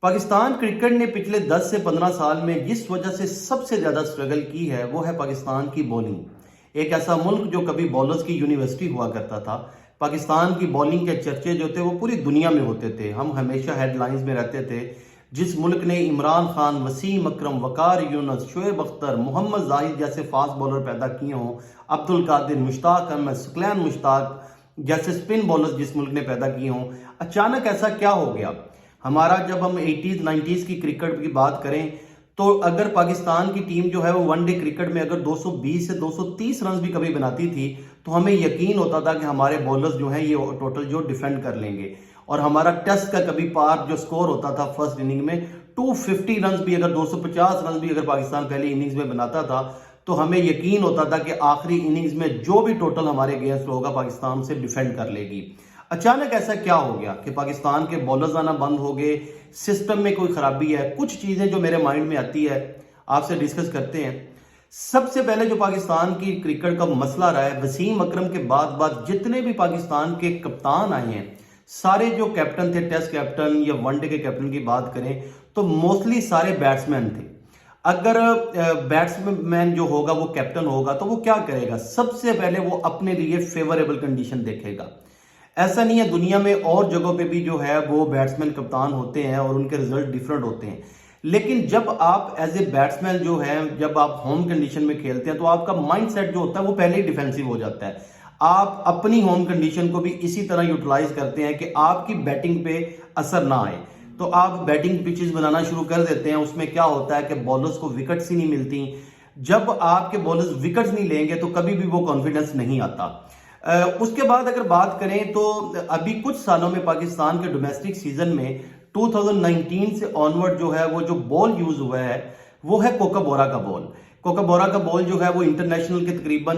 Pakistan cricket ने पिछले 10 से 15 साल में जिस वजह से सबसे ज्यादा स्ट्रगल की है वो है पाकिस्तान की बॉलिंग। एक ऐसा मुल्क जो कभी बॉलर्स की यूनिवर्सिटी हुआ करता था। पाकिस्तान की बॉलिंग के चर्चे जो थे वो पूरी दुनिया में होते थे, हम हमेशा हेडलाइंस में रहते थे। जिस मुल्क ने इमरान खान, वसीम अकरम, वकार यूनुस, शोएब अख्तर, मोहम्मद जाहिद जैसे फास्ट बॉलर पैदा किए हों, अब्दुल कादिर, मुश्ताक अहमद, सुकलैन मुश्ताक जैसे स्पिन बॉलर्स जिस मुल्क ने पैदा किए हों, अचानक ऐसा क्या हो गया? हमारा जब हम 80s 90s की क्रिकेट की बात करें तो अगर पाकिस्तान की टीम जो है वो वनडे क्रिकेट में अगर 220 से 230 रन भी कभी बनाती थी तो हमें यकीन होता था कि हमारे बॉलर्स जो हैं ये टोटल जो डिफेंड कर लेंगे। और हमारा टेस्ट का कभी पार जो स्कोर होता था फर्स्ट इनिंग में 250 रन भी, अगर 250 रन भी अगर पाकिस्तान पहली इनिंग्स में बनाता था तो हमें यकीन होता था कि आखिरी इनिंग्स में जो भी टोटल हमारे अगेंस्ट होगा पाकिस्तान से डिफेंड कर लेगी। अचानक ऐसा क्या हो गया कि पाकिस्तान के बॉलर्स आना बंद हो गए? सिस्टम में कोई खराबी है? कुछ चीजें जो मेरे माइंड में आती है आपसे डिस्कस करते हैं। सबसे पहले जो पाकिस्तान की क्रिकेट का मसला रहा है, वसीम अकरम के बाद जितने भी पाकिस्तान के कप्तान आए हैं, सारे जो कैप्टन थे, टेस्ट कैप्टन या वनडे के कैप्टन की बात करें तो मोस्टली सारे बैट्समैन थे। अगर बैट्समैन जो होगा वो कैप्टन होगा तो वो क्या करेगा? सबसे पहले वो अपने लिए फेवरेबल कंडीशन देखेगा। ऐसा नहीं है, दुनिया में और जगहों पे भी जो है वो बैट्समैन कप्तान होते हैं और उनके रिजल्ट डिफरेंट होते हैं। लेकिन जब आप एज ए बैट्समैन जो है, जब आप होम कंडीशन में खेलते हैं तो आपका माइंडसेट जो होता है वो पहले ही डिफेंसिव हो जाता है। आप अपनी होम कंडीशन को भी इसी तरह यूटिलाइज करते हैं कि आपकी बैटिंग पे असर ना आए। तो आप बैटिंग पिचेस बनाना शुरू कर देते हैं। उसमें क्या होता है कि बॉलर्स को विकेट्स ही नहीं मिलती। जब आपके बॉलर्स विकेट्स नहीं लेंगे तो कभी भी वो कॉन्फिडेंस नहीं आता। उसके बाद अगर बात करें तो अभी कुछ सालों में पाकिस्तान के डोमेस्टिक सीजन में 2019 से ऑनवर्ड जो है वो जो बॉल यूज हुआ है वो है कोकाबोरा का बॉल। कोकाबोरा का बॉल जो है वो इंटरनेशनल के तकरीबन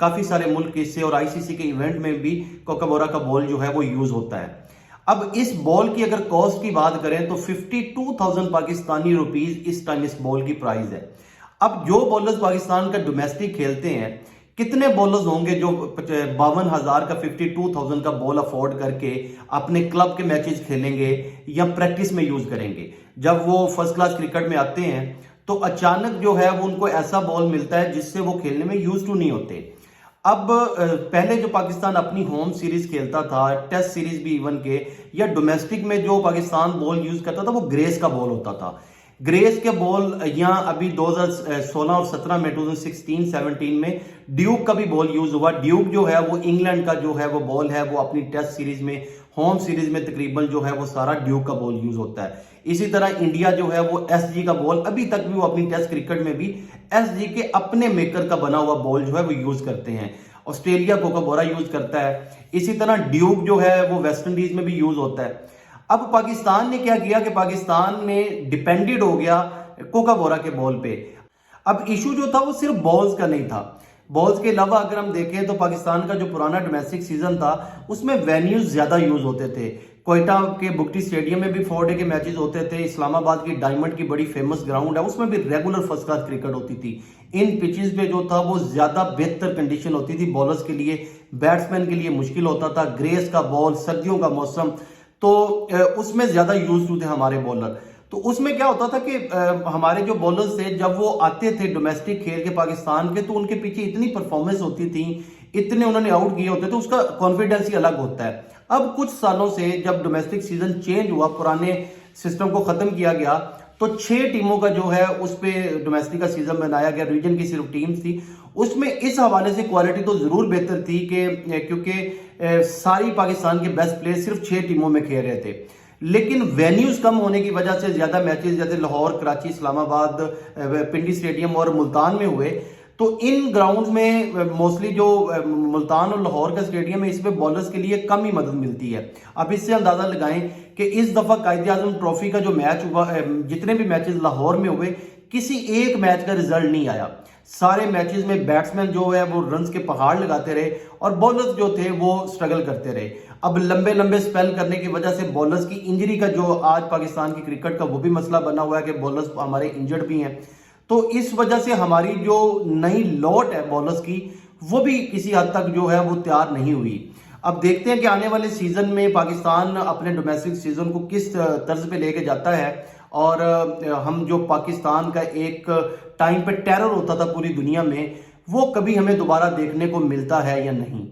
काफी सारे मुल्क से और आईसीसी के इवेंट में भी कोकाबोरा का बॉल जो है वो यूज होता है। अब इस बॉल की अगर कॉस्ट की बात करें तो 52,000 पाकिस्तानी रुपीज इस टाइम इस बॉल की प्राइस है। अब जो बॉलर्स पाकिस्तान का डोमेस्टिक खेलते हैं, कितने बॉलर्स होंगे जो 52,000 का 52,000 का बॉल अफोर्ड करके अपने क्लब के मैचेस खेलेंगे या प्रैक्टिस में यूज करेंगे? जब वो फर्स्ट क्लास क्रिकेट में आते हैं तो अचानक जो है वो उनको ऐसा बॉल मिलता है जिससे वो खेलने में यूज टू नहीं होते। अब पहले जो पाकिस्तान अपनी होम सीरीज खेलता था, टेस्ट सीरीज भी इवन के, या डोमेस्टिक में जो पाकिस्तान बॉल यूज करता था वो ग्रेस का बॉल होता था। ग्रेस के बॉल यहाँ अभी 2016 और 17 में 2016-17 में ड्यूक का भी बॉल यूज हुआ। ड्यूक जो है वो इंग्लैंड का जो है वो बॉल है, वो अपनी टेस्ट सीरीज में, होम सीरीज में तकरीबन जो है वो सारा ड्यूक का बॉल यूज होता है। इसी तरह इंडिया जो है वो एसजी का बॉल, अभी तक भी वो अपनी टेस्ट क्रिकेट में भी एसजी के अपने मेकर का बना हुआ बॉल जो है वो यूज करते हैं। ऑस्ट्रेलिया कोकाबोरा यूज करता है। इसी तरह ड्यूक जो है वो वेस्ट इंडीज में भी यूज होता है। अब पाकिस्तान ने क्या किया कि पाकिस्तान ने डिपेंडेड हो गया कोकाबोरा के बॉल पे। अब इशू जो था वो सिर्फ बॉल्स का नहीं था। बॉल्स के अलावा अगर हम देखें तो पाकिस्तान का जो पुराना डोमेस्टिक सीजन था उसमें वेन्यूज ज्यादा यूज होते थे। कोयटा के बुगटी स्टेडियम में भी 4 डे के मैचेस होते थे। इस्लामाबाद की डायमंड की बड़ी फेमस ग्राउंड है, उसमें भी रेगुलर फर्स्ट क्लास क्रिकेट होती थी। इन पिचेस पे जो था वो ज्यादा बेहतर कंडीशन होती थी बॉलर्स के लिए, बैट्समैन के लिए मुश्किल होता था। ग्रेस का बॉल, सर्दियों का मौसम, तो उसमें ज्यादा यूज टू थे हमारे बॉलर। तो उसमें क्या होता था कि हमारे जो बॉलर्स थे जब वो आते थे डोमेस्टिक खेल के पाकिस्तान के तो उनके पीछे इतनी परफॉर्मेंस होती थी, इतने उन्होंने आउट किए होते थे, उसका कॉन्फिडेंस ही अलग होता है। अब कुछ सालों से जब डोमेस्टिक सीजन चेंज हुआ, पुराने सिस्टम को खत्म किया गया, तो 6 टीमों का जो है उस पे डोमेस्टिक का सीजन बनाया गया। रीजन की सिर्फ टीम्स थी। उसमें इस हवाले से क्वालिटी तो जरूर बेहतर थी कि क्योंकि सारी पाकिस्तान के बेस्ट प्लेयर सिर्फ 6 टीमों में खेल रहे थे। लेकिन वेन्यूज कम होने की वजह से ज्यादा मैचेस जैसे लाहौर, कराची, इस्लामाबाद, पिंडी स्टेडियम और मुल्तान में हुए। तो इन ग्राउंड में मोस्टली जो मुल्तान और लाहौर का स्टेडियम है इसमें बॉलर्स के लिए कम ही मदद मिलती है। अब इससे अंदाजा लगाएं कि इस दफा कायदे आजम ट्रॉफी का जो मैच हुआ, जितने भी मैचेस लाहौर में हुए, किसी एक मैच का रिजल्ट नहीं आया। सारे मैचेस में बैट्समैन जो है वो रन्स के पहाड़ लगाते रहे और बॉलर्स जो थे वो स्ट्रगल करते रहे। अब लंबे लंबे स्पेल करने की वजह से बॉलर्स की इंजरी का जो आज पाकिस्तान की क्रिकेट का वो भी मसला बना हुआ है कि बॉलर्स हमारे इंजर्ड भी हैं। तो इस वजह से हमारी जो नई लौट है बॉलर्स की वो भी किसी हद तक जो है वो तैयार नहीं हुई। अब देखते हैं कि आने वाले सीजन में पाकिस्तान अपने डोमेस्टिक सीजन को किस तर्ज पे लेके जाता है, और हम जो पाकिस्तान का एक टाइम पे टेरर होता था पूरी दुनिया में, वो कभी हमें दोबारा देखने को मिलता है या नहीं।